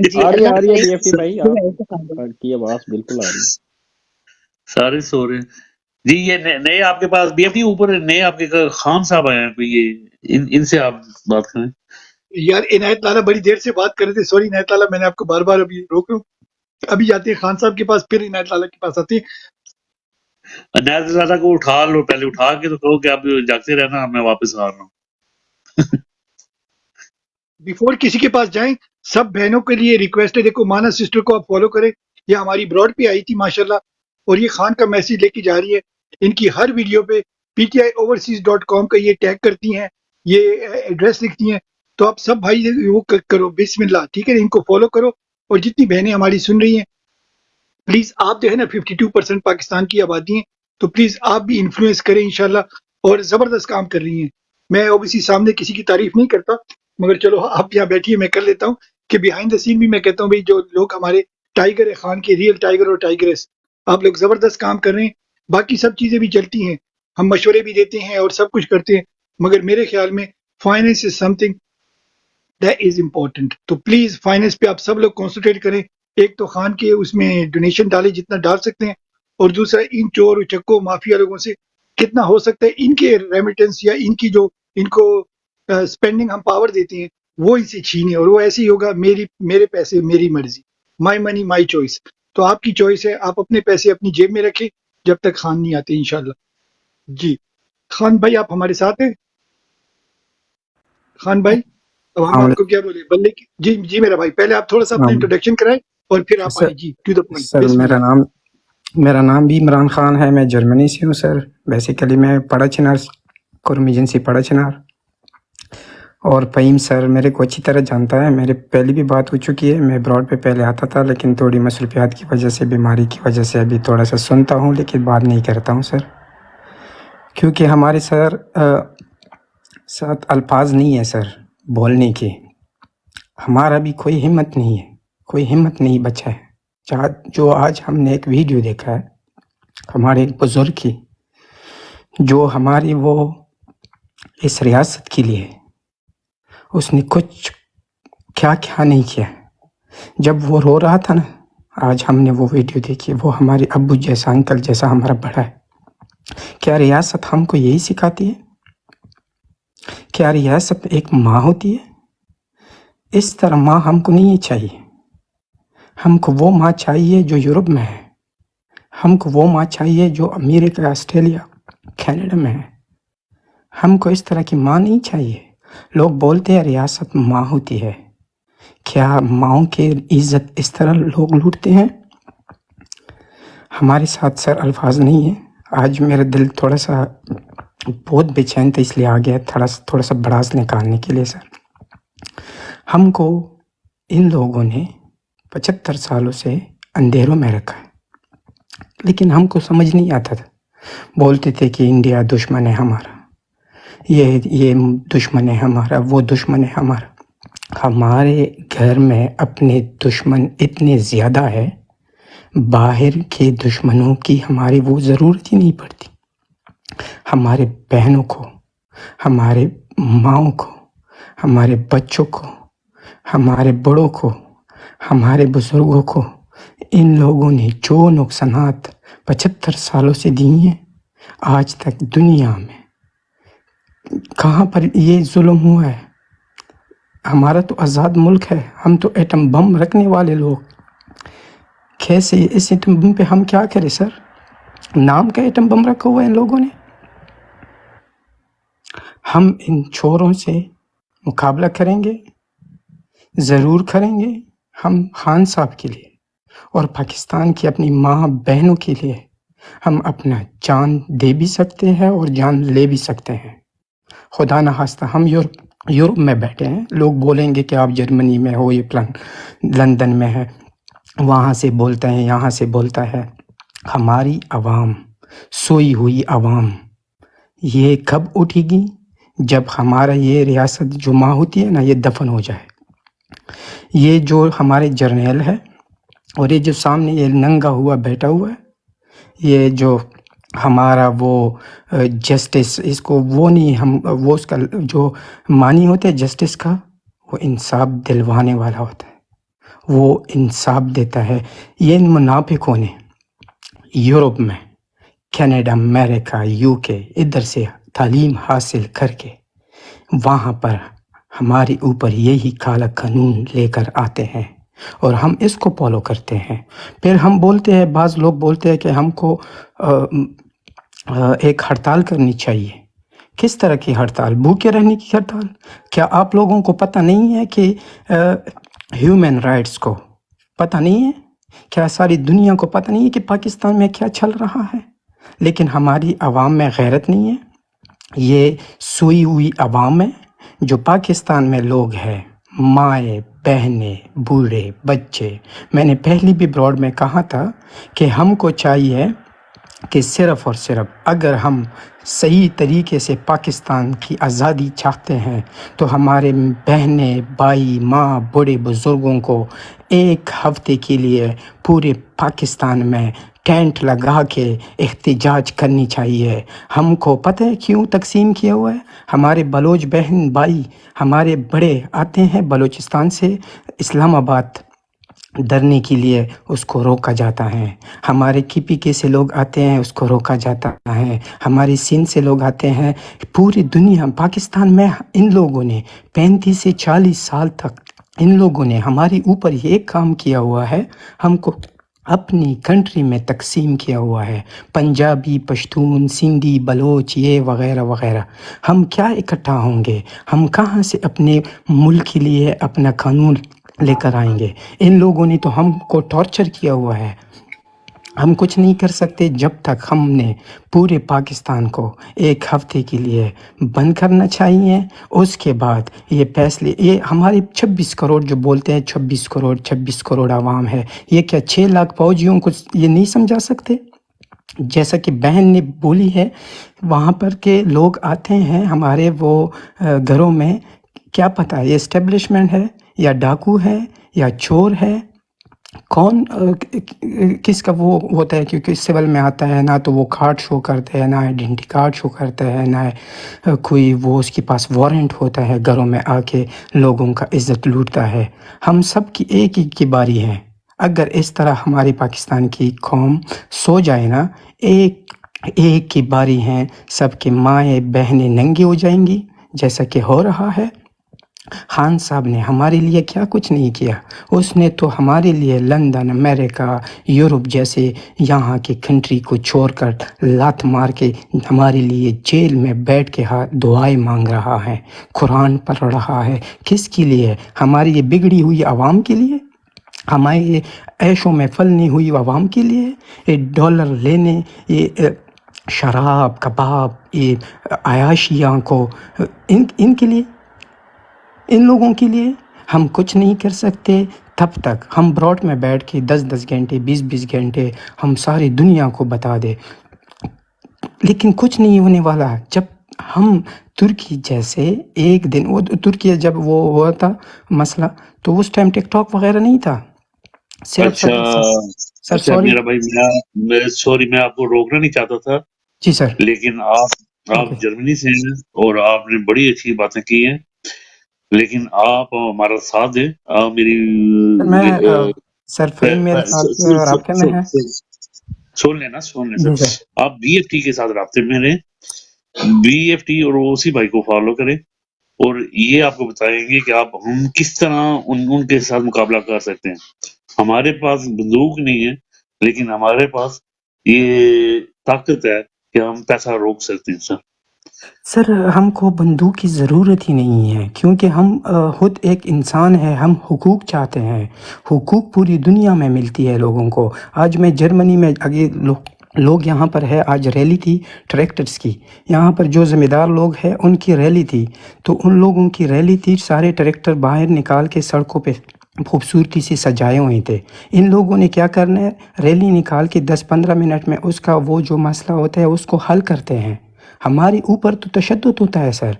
آ رہی ہے BFT بھائی آپ کی آواز بالکل آ رہی ہے. سارے سو رہے ہیں جی. یہ نئے آپ کے پاس BFT اوپر نئے آپ کے خان صاحب آئے ہیں کوئی، یہ ان سے آپ بات کریں. یار عنایت لالا بڑی دیر سے بات کر رہے تھے، سوری عنایت لالا، میں نے آپ کو بار بار ابھی روک رہا ہوں. ابھی جاتے ہیں خان صاحب کے پاس، پھر عنایت لالا کے پاس آتے ہیں. عنایت لالا کو اٹھا لو، پہلے اٹھا کے تو کہو کہ آپ جاگتے رہنا، میں واپس آ رہا ہوں. بیفور کسی کے پاس جائیں، سب بہنوں کے لیے ریکویسٹ ہے، دیکھو مانا سسٹر کو آپ فالو کریں، یہ ہماری براڈ پہ آئی تھی ماشاءاللہ، اور یہ خان کا میسج لے کے جا رہی ہے. ان کی ہر ویڈیو پہ PTIoverseas.com کا یہ ٹیگ کرتی ہیں، یہ ایڈریس لکھتی ہیں. تو آپ سب بھائی وہ کرو، بسم اللہ، ٹھیک ہے، ان کو فالو کرو. اور جتنی بہنیں ہماری سن رہی ہیں پلیز، آپ جو ہے نا 52% پاکستان کی آبادی ہیں، تو پلیز آپ بھی انفلوئنس کریں انشاءاللہ. اور زبردست کام کر رہی ہیں. میں اوبیسلی سامنے کسی کی تعریف نہیں کرتا، مگر چلو آپ یہاں بیٹھیے، میں کر لیتا ہوں کہ بیہائنڈ دا سین بھی میں کہتا ہوں بھائی جو لوگ ہمارے ٹائیگر ہے، خان کے ریئل ٹائیگر اور ٹائیگرس، آپ لوگ زبردست کام کر رہے ہیں. باقی سب چیزیں بھی چلتی ہیں، ہم مشورے بھی دیتے ہیں اور سب کچھ کرتے ہیں، مگر میرے خیال میں finance is some thing that is important. تو پلیز فائنینس پہ آپ سب لوگ کانسنٹریٹ کریں. ایک تو خان کے اس میں ڈونیشن ڈالیں جتنا ڈال سکتے ہیں، اور دوسرا ان چور چکو مافیا لوگوں سے کتنا ہو سکتا ہے ان کے ریمیٹنس یا ان کی جو ان کو اسپینڈنگ ہم پاور دیتے ہیں وہ ان سے چھینے. اور وہ ایسے ہی ہوگا، میرے پیسے میری مرضی، مائی منی مائی چوائس. تو آپ کی چوائس ہے، آپ اپنے پیسے اپنی جیب میں رکھیں جب تک خان نہیں آتے انشاءاللہ. جی خان بھائی آپ ہمارے ساتھ ہیں؟ خان بھائی اب ہم آپ کو کیا بولے بلے کی؟ جی میرا بھائی، پہلے آپ تھوڑا سا اپنا انٹروڈکشن کرائیں اور پھر آپ آئیں. جی ٹو دا پوائنٹ. سر میرا نام بھی عمران خان ہے، میں جرمنی سے ہوں سر. بیسیکلی میں پڑاچنار کرم ایجنسی پڑاچنار. اور فہیم سر میرے کو اچھی طرح جانتا ہے، میرے پہلی بھی بات ہو چکی ہے. میں براڈ پہ پہلے آتا تھا، لیکن تھوڑی مصروفیات کی وجہ سے، بیماری کی وجہ سے ابھی تھوڑا سا سنتا ہوں لیکن بات نہیں کرتا ہوں سر، کیونکہ ہمارے ساتھ الفاظ نہیں ہے سر بولنے کے. ہمارا بھی کوئی ہمت نہیں بچا ہے. جو آج ہم نے ایک ویڈیو دیکھا ہے ہمارے ایک بزرگ کی، جو ہماری وہ اس ریاست کے لیے اس نے کچھ کیا نہیں کیا. جب وہ رو رہا تھا نا، آج ہم نے وہ ویڈیو دیکھی، وہ ہمارے ابو جیسا، انکل جیسا ہمارا بڑا ہے. کیا ریاست ہم کو یہی سکھاتی ہے؟ کیا ریاست ایک ماں ہوتی ہے؟ اس طرح ماں ہم کو نہیں چاہیے. ہم کو وہ ماں چاہیے جو یورپ میں ہے. ہم کو وہ ماں چاہیے جو امریکہ، آسٹریلیا، کینیڈا میں ہے. ہم کو اس طرح کی ماں نہیں چاہیے. لوگ بولتے ہیں ریاست ماں ہوتی ہے. کیا ماؤں کی عزت اس طرح لوگ لوٹتے ہیں؟ ہمارے ساتھ سر الفاظ نہیں ہیں. آج میرا دل تھوڑا سا بہت بے چین تھا، اس لیے آ گیا تھوڑا سا بڑاس نکالنے کے لیے سر. ہم کو ان لوگوں نے 75 سالوں سے اندھیروں میں رکھا ہے، لیکن ہم کو سمجھ نہیں آتا تھا. بولتے تھے کہ انڈیا دشمن ہے ہمارا، یہ دشمن ہے ہمارا، وہ دشمن ہے ہمارا. ہمارے گھر میں اپنے دشمن اتنے زیادہ ہے، باہر کے دشمنوں کی ہماری وہ ضرورت ہی نہیں پڑتی. ہمارے بہنوں کو، ہمارے ماؤں کو، ہمارے بچوں کو، ہمارے بڑوں کو، ہمارے بزرگوں کو ان لوگوں نے جو نقصانات 75 سالوں سے دی ہیں، آج تک دنیا میں کہاں پر یہ ظلم ہوا ہے؟ ہمارا تو آزاد ملک ہے، ہم تو ایٹم بم رکھنے والے لوگ. کیسے اس ایٹم بم پہ ہم کیا کریں سر؟ نام کا ایٹم بم رکھا ہوا ہے ان لوگوں نے. ہم ان چوروں سے مقابلہ کریں گے، ضرور کریں گے. ہم خان صاحب کے لیے اور پاکستان کی اپنی ماں بہنوں کے لیے ہم اپنا جان دے بھی سکتے ہیں اور جان لے بھی سکتے ہیں. خدا نہ خواستہ ہم یورپ میں بیٹھے ہیں، لوگ بولیں گے کہ آپ جرمنی میں ہو، یہ لندن میں ہے، وہاں سے بولتا ہے، یہاں سے بولتا ہے. ہماری عوام، سوئی ہوئی عوام، یہ کب اٹھے گی؟ جب ہمارا یہ ریاست جو ماں ہوتی ہے نا، یہ دفن ہو جائے. یہ جو ہمارے جرنیل ہے اور یہ جو سامنے یہ ننگا ہوا بیٹھا ہوا ہے، یہ جو ہمارا وہ جسٹس، اس کو وہ نہیں، ہم وہ اس کا جو معنی ہوتا ہے جسٹس کا، وہ انصاف دلوانے والا ہوتا ہے. وہ انصاف دیتا ہے. یہ ان منافقوں نے یورپ میں، کینیڈا، امریکہ، UK ادھر سے تعلیم حاصل کر کے وہاں پر ہمارے اوپر یہی کالا قانون لے کر آتے ہیں اور ہم اس کو فالو کرتے ہیں. پھر ہم بولتے ہیں، بعض لوگ بولتے ہیں کہ ہم کو ایک ہڑتال کرنی چاہیے. کس طرح کی ہڑتال؟ بھوکے رہنے کی ہڑتال؟ کیا آپ لوگوں کو پتہ نہیں ہے کہ ہیومن رائٹس کو پتہ نہیں ہے؟ کیا ساری دنیا کو پتہ نہیں ہے کہ پاکستان میں کیا چل رہا ہے؟ لیکن ہماری عوام میں غیرت نہیں ہے. یہ سوئی ہوئی عوام ہے جو پاکستان میں لوگ ہیں، مائیں، بہنیں، بوڑھے، بچے. میں نے پہلی بھی براڈ میں کہا تھا کہ ہم کو چاہیے کہ صرف اور صرف اگر ہم صحیح طریقے سے پاکستان کی آزادی چاہتے ہیں تو ہمارے بہنیں، بھائی، ماں، بوڑھے بزرگوں کو ایک ہفتے کے لیے پورے پاکستان میں ٹینٹ لگا کے احتجاج کرنی چاہیے. ہم کو پتہ ہے کیوں تقسیم کیا ہوا ہے؟ ہمارے بلوچ بہن بھائی، ہمارے بڑے آتے ہیں بلوچستان سے اسلام آباد دھرنے کے لیے، اس کو روکا جاتا ہے. ہمارے KPK سے لوگ آتے ہیں، اس کو روکا جاتا ہے. ہمارے سندھ سے لوگ آتے ہیں. پوری دنیا، پاکستان میں ان لوگوں نے 35 سے 40 سال تک ان لوگوں نے ہمارے اوپر یہ کام کیا ہوا ہے، ہم کو اپنی کنٹری میں تقسیم کیا ہوا ہے. پنجابی، پشتون، سندھی، بلوچ، یہ وغیرہ وغیرہ. ہم کیا اکٹھا ہوں گے؟ ہم کہاں سے اپنے ملک کے لیے اپنا قانون لے کر آئیں گے؟ ان لوگوں نے تو ہم کو ٹارچر کیا ہوا ہے. ہم کچھ نہیں کر سکتے جب تک ہم نے پورے پاکستان کو ایک ہفتے کے لیے بند کرنا چاہیے. اس کے بعد یہ فیصلے، یہ ہمارے 26 کروڑ جو بولتے ہیں 26 کروڑ عوام ہے، یہ کیا 6 لاکھ فوجیوں کو یہ نہیں سمجھا سکتے؟ جیسا کہ بہن نے بولی ہے، وہاں پر کے لوگ آتے ہیں ہمارے وہ گھروں میں، کیا پتہ یہ اسٹیبلشمنٹ ہے یا ڈاکو ہے یا چور ہے، کون کس کا وہ ہوتا ہے؟ کیونکہ سول میں آتا ہے، نہ تو وہ کارڈ شو کرتا ہے، نہ آئیڈینٹی کارڈ شو کرتا ہے، نہ کوئی وہ اس کے پاس وارنٹ ہوتا ہے، گھروں میں آ کے لوگوں کا عزت لوٹتا ہے. ہم سب کی ایک ہی کی باری ہے. اگر اس طرح ہماری پاکستان کی قوم سو جائے نا، ایک کی باری ہے، سب کے مائیں بہنیں ننگی ہو جائیں گی جیسا کہ ہو رہا ہے. خان صاحب نے ہمارے لیے کیا کچھ نہیں کیا. اس نے تو ہمارے لیے لندن، امریکہ، یورپ جیسے یہاں کی کنٹری کو چھوڑ کر لات مار کے ہمارے لیے جیل میں بیٹھ کے دعائیں مانگ رہا ہے، قرآن پڑھ رہا ہے. کس کے لیے؟ ہماری یہ بگڑی ہوئی عوام کے لیے، ہمارے یہ عیشوں میں پھلنی ہوئی عوام کے لیے، یہ ڈالر لینے، یہ شراب، کباب، یہ عیاشیاں کو، ان کے لیے، ان لوگوں کے لیے ہم کچھ نہیں کر سکتے. تب تک ہم براڈ میں بیٹھ کے 10 گھنٹے 20 گھنٹے ہم ساری دنیا کو بتا دیں، لیکن کچھ نہیں ہونے والا. جب ہم ترکی جیسے ایک دن، وہ ترکی جب وہ ہوا تھا مسئلہ، تو اس ٹائم ٹک ٹاک وغیرہ نہیں تھا. صرف سر اچھا سوری میرا بھائی، سوری، میں آپ کو روکنا نہیں چاہتا تھا، جی سر. لیکن آپ جرمنی سے ہیں اور آپ نے بڑی اچھی باتیں کی ہیں، لیکن آپ ہمارا ساتھ دیں. آپ میری میں سر فہیم میرے ساتھ ہے اور آپ کے میں ہے. سن لینا جی سر. آپ BFT کے ساتھ رابطے میں رہیں، BFT اور اسی بھائی کو فالو کریں، اور یہ آپ کو بتائیں گے کہ ہم کس طرح ان کے ساتھ مقابلہ کر سکتے ہیں. ہمارے پاس بندوق نہیں ہے، لیکن ہمارے پاس یہ طاقت ہے کہ ہم پیسہ روک سکتے ہیں. سر ہم کو بندوق کی ضرورت ہی نہیں ہے، کیونکہ ہم خود ایک انسان ہے. ہم حقوق چاہتے ہیں. حقوق پوری دنیا میں ملتی ہے لوگوں کو. آج میں جرمنی میں لوگ یہاں پر ہے، آج ریلی تھی ٹریکٹرز کی، یہاں پر جو ذمہ دار لوگ ہیں ان کی ریلی تھی، تو ان لوگوں کی ریلی تھی، سارے ٹریکٹر باہر نکال کے سڑکوں پہ خوبصورتی سے سجائے ہوئے تھے. ان لوگوں نے کیا کرنا ہے، ریلی نکال کے 10-15 منٹ میں اس کا وہ جو مسئلہ ہوتا ہے اس کو حل کرتے ہیں. ہمارے اوپر تو تشدد ہوتا ہے سر.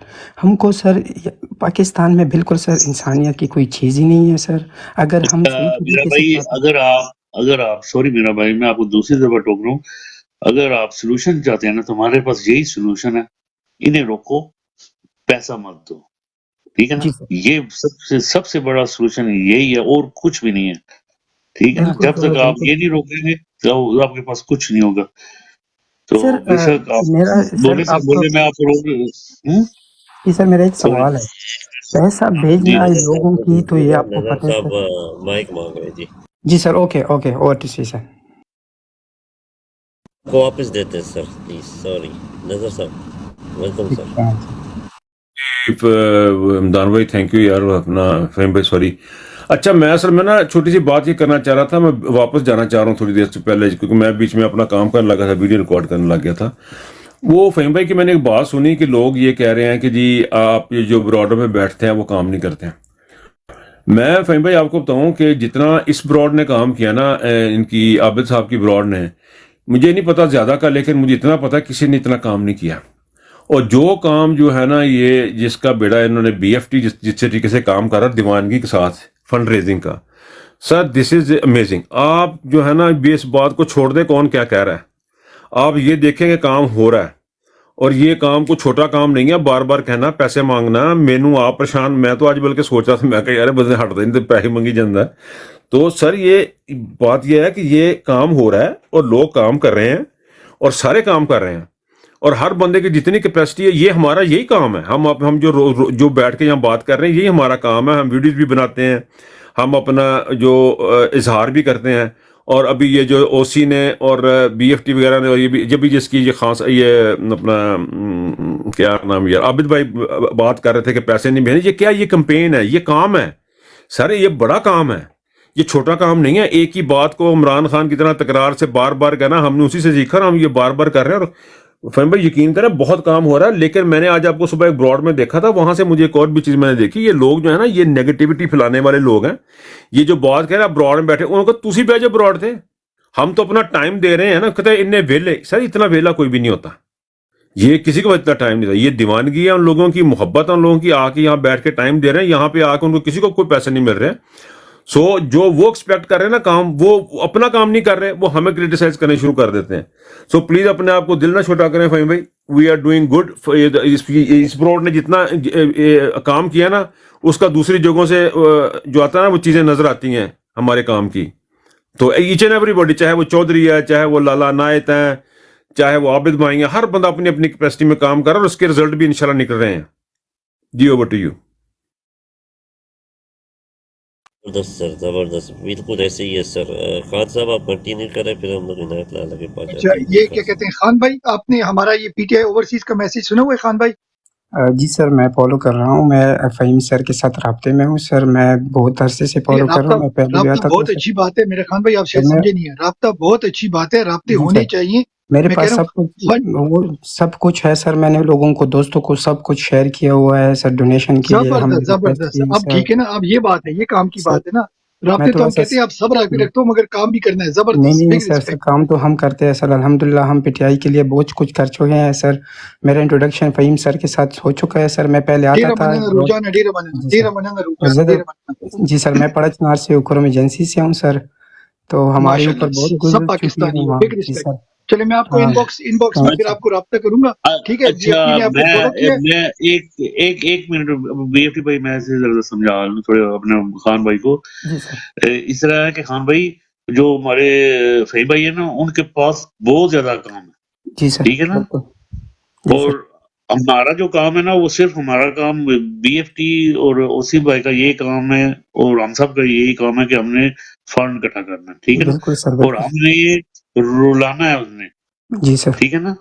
ہم کو سر پاکستان میں بالکل سر انسانیت کی کوئی چیز ہی نہیں ہے سر. اگر ہم میرا بھائی، اگر آپ سوری میرا بھائی، میں آپ کو دوسری دفعہ ٹوک رہا ہوں، اگر آپ سلوشن چاہتے ہیں نا تو ہمارے پاس یہی سلوشن ہے، انہیں روکو، پیسہ مت دو. ٹھیک ہے نا, جی سر یہ سب سے بڑا سولوشن یہی ہے, اور کچھ بھی نہیں ہے. ٹھیک ہے نا, بالکل جب سر تک آپ بالکل یہ نہیں روکیں گے تو آپ کے پاس کچھ نہیں ہوگا. تو سر بے شک آپ میرا سر آپ کو بولے میں آپ کو روک. جی سر میرا ایک سوری سوال ہے پیسہ جی بھیجنا نظر لوگوں صاحب کو کی تو دیجیے یہ گا, آپ کو نظر پتہ ہے صاحب سر مائک مانگ رہے جی. جی sir okay okay over to C sir کو واپس دیتے ہیں سر پلیز, سوری. نظر صاحب ویلکم سر. دان بھائی تھینک یو یار, اپنا فہیم بھائی سوری. اچھا میں نا چھوٹی سی بات یہ کرنا چاہ رہا تھا, میں واپس جانا چاہ رہا ہوں تھوڑی دیر سے پہلے, کیونکہ میں بیچ میں اپنا کام کرنے لگا تھا, ویڈیو ریکارڈ کرنے لگ گیا تھا. وہ فہیم بھائی کی میں نے ایک بات سنی کہ لوگ یہ کہہ رہے ہیں کہ جی آپ یہ جو براڈر میں بیٹھتے ہیں وہ کام نہیں کرتے ہیں. میں فہیم بھائی آپ کو بتاؤں کہ جتنا اس براڈ نے کام کیا نا, ان کی عابد صاحب کی براڈ نے, مجھے نہیں پتا زیادہ کا, لیکن مجھے اتنا پتا کسی نے اتنا کام نہیں کیا. اور جو کام جو ہے نا یہ جس کا بیڑا انہوں نے بی ایف ٹی جس طریقے سے کام کرا دیوانگی کے ساتھ فنڈ ریزنگ کا, سر دس از امیزنگ. آپ جو ہے نا اس بات کو چھوڑ دیں کون کیا کہہ رہا ہے, آپ یہ دیکھیں کہ کام ہو رہا ہے. اور یہ کام کو چھوٹا کام نہیں ہے, بار بار کہنا پیسے مانگنا, مینو آپ پریشان. میں تو آج بلکہ سوچ رہا تھا, میں کہ یار بندے ہٹ دیں تو پیسے منگی جاندہ ہے. تو سر یہ بات یہ ہے کہ یہ کام ہو رہا ہے اور لوگ کام کر رہے ہیں اور سارے کام کر رہے ہیں, اور ہر بندے کی جتنی کیپیسٹی ہے یہ ہمارا یہی کام ہے. ہم جو بیٹھ کے یہاں بات کر رہے ہیں یہی ہمارا کام ہے. ہم ویڈیوز بھی بناتے ہیں, ہم اپنا جو اظہار بھی کرتے ہیں. اور ابھی یہ جو او سی نے اور بی ایف ٹی وغیرہ نے, اور یہ بھی جب بھی جس کی یہ خاص یہ اپنا کیا نام یار عابد بھائی بات کر رہے تھے کہ پیسے نہیں بھیجنے, یہ کیا, یہ کمپین ہے, یہ کام ہے سر, یہ بڑا کام ہے, یہ چھوٹا کام نہیں ہے. ایک ہی بات کو عمران خان کی طرح تکرار سے بار بار کہنا, ہم نے اسی سے سیکھا, ہم یہ بار بار کر رہے ہیں. اور فہم بھائی یقین کریں بہت کام ہو رہا ہے. لیکن میں نے آج آپ کو صبح ایک براڈ میں دیکھا تھا, وہاں سے مجھے ایک اور بھی چیز میں نے دیکھی, یہ لوگ جو ہے نا یہ نیگیٹیوٹی پھیلانے والے لوگ ہیں. یہ جو بات کہہ رہے ہیں براڈ میں بیٹھے, ان کو تسی بھیجو براڈ تھے, ہم تو اپنا ٹائم دے رہے ہیں نا. کہتے ہیں انہیں ویلے, سر اتنا ویلا کوئی بھی نہیں ہوتا, یہ کسی کو اتنا ٹائم نہیں تھا. یہ دیوانگی ہے ان لوگوں کی, محبت ہے ان لوگوں کی, آ کے یہاں بیٹھ کے ٹائم دے رہے ہیں. یہاں پہ آ کے ان کو کسی کو کوئی پیسے نہیں مل رہے. سو جو وہ ایکسپیکٹ کر رہے ہیں نا کام, وہ اپنا کام نہیں کر رہے, وہ ہمیں کریٹیسائز کرنے شروع کر دیتے ہیں. سو پلیز اپنے آپ کو دل نہ چھوٹا کریں فہیم بھائی, وی آر ڈوئنگ گڈ. اس براڈ نے جتنا کام کیا نا, اس کا دوسری جگہوں سے جو آتا ہے نا وہ چیزیں نظر آتی ہیں ہمارے کام کی. تو ایچ اینڈ ایوری باڈی, چاہے وہ چودھری ہے, چاہے وہ لالا نائت ہیں, چاہے وہ عابد بھائی ہیں, ہر بندہ اپنی اپنی کیپیسٹی میں کام کر رہا ہے, اور اس کے رزلٹ بھی انشاءاللہ نکل رہے ہیں. جی اوور ٹو یو. زبردست سر, زبردست, بالکل ایسے ہی ہے سر. خان صاحب آپ کنٹینیو کریں, پھر ہم لوگ عنایت لالا کے پاس اچھا جاتے ہیں. جی یہ خان کیا صاحب. کہتے ہیں خان بھائی, آپ نے ہمارا یہ پی ٹی آئی اوورسیز کا میسج سنا ہوا ہے خان بھائی؟ جی سر میں فالو کر رہا ہوں, میں فہیم سر کے ساتھ رابطے میں ہوں سر, میں بہت عرصے سے یہ فالو کر رہا ہوں. میں پہلے بھی رابطہ آتا تھا بہت سر. اچھی بات ہے میرے خان بھائی, آپ سر شاید میں سمجھے نہیں ہے, رابطہ بہت اچھی بات ہے, رابطے جی ہونے سر چاہیے. میرے میں کہہ پاس رہا سب کچھ ہوں وہ سب کچھ ہے سر. میں نے لوگوں کو, دوستوں کو سب کچھ شیئر کیا ہوا ہے سر, ڈونیشن کے لیے ہم نے زبردست ریکویسٹ زبردست. کی اب سر. ٹھیک ہے نا, اب یہ بات ہے, یہ کام کی سر بات ہے نا. میں رابطے تو تھوڑا ہم سا کہتے ہیں آپ صبر رکھتا ہوں, مگر کام بھی کرنا ہے. نہیں زبردست, نہیں نہیں بگ سر ریسپیکٹ. کام تو ہم کرتے ہیں سر, الحمدللہ. ہم پی ٹی آئی کے لیے بہت کچھ کر چکے ہیں سر. میرا انٹروڈکشن فہیم سر کے ساتھ ہو چکا ہے سر. میں پہلے آتا ڈیرا تھا منانا روزانہ, ڈیرا منانا, جی ڈیرا سر. منانا روزانہ, زیادہ ڈیرا منانا. جی سر, میں پڑچنار سے اکرم ایجنسی سے ہوں سر. تو ہمارے ماشاء اوپر بہت اللہ سب گزر چکی ہے پاکستانی ہو, وہاں. بگ جی ریسپیکٹ. سر. چلے میں آپ کو ہاں ان باکس میں تھینک پھر یو. آپ کو رابطہ کروں گا, ٹھیک ہے. بی ایف اچھا ٹی نے آپ کو فالو کیا ہے. میں ایک منٹ, بی ایف ٹی بھائی میں سے ذرا سمجھا لوں تھوڑے اپنے خان بھائی کو. جی سر. اس طرح ہے کہ خان بھائی جو ہمارے فہیم بھائی ہیں نا, ان کے پاس بہت زیادہ کام ہے, جی سر ٹھیک ہے نا. بالکل. جی اور سر. ہمارا جو کام ہے نا وہ صرف ہمارا کام بی ایف ٹی اور اوسی بھائی کا یہی کام ہے, اور ہم سب کا یہی کام ہے کہ ہم نے فنڈ اکٹھا کرنا ہے, ٹھیک ہے نا. بالکل سر اور بالکل. ہم نے یہ رلانا ہے اس نے, جی سر. ٹھیک ہے نا.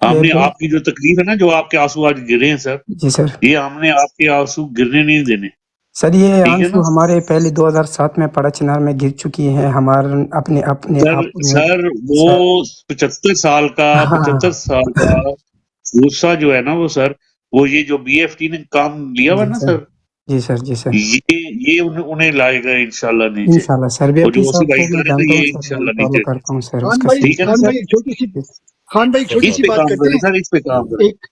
ہم نے آپ کی جو تکلیف ہے نا, جو آپ کے آنسو آج گرے ہیں سر, جی سر. یہ ہم نے آپ کے آنسو گرنے نہیں دینے, سر یہ ٹھیک ہے نا. آنسو ہمارے پہلے 2007 میں پڑچنار میں گر چکی ہیں ہمارے اپنے آپ نے سر وہ سر. 75 سال کا ہاں غصہ جو ہے نا وہ سر, وہ یہ جو بی ایف ٹی نے کام لیا ہوا جی نا سر. سر, جی سر. جی سر. یہ انہیں لائے گا انشاءاللہ نیچے, انشاءاللہ سر. بی اور ایف ٹی جو اسی صاحب بھائی کو میں کرے گا جانتا ہوں یہ سر, میں بھی انشاءاللہ فالو نیچے, کرتا ہوں سر اس خان کا بھائی, ٹھیک ہے نا خان سر. بھائی چھوٹی سی بات کرتے ہیں. سر اس پہ کام کریں. ایک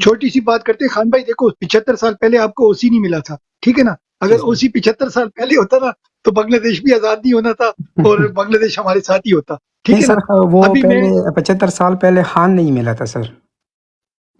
چھوٹی سی بات کرتے ہیں خان بھائی. دیکھو 75 سال پہلے آپ کو او سی نہیں ملا تھا, ٹھیک ہے نا. اگر او سی 75 سال پہلے ہوتا نا تو بنگلہ دیش بھی آزاد نہیں ہونا تھا, اور بنگلہ دیش ہمارے ساتھ ہی ہوتا, ٹھیک نہیں ہے نا. سر, وہ ابھی میں پہلے 75 سال پہلے خان نہیں ملا تھا سر.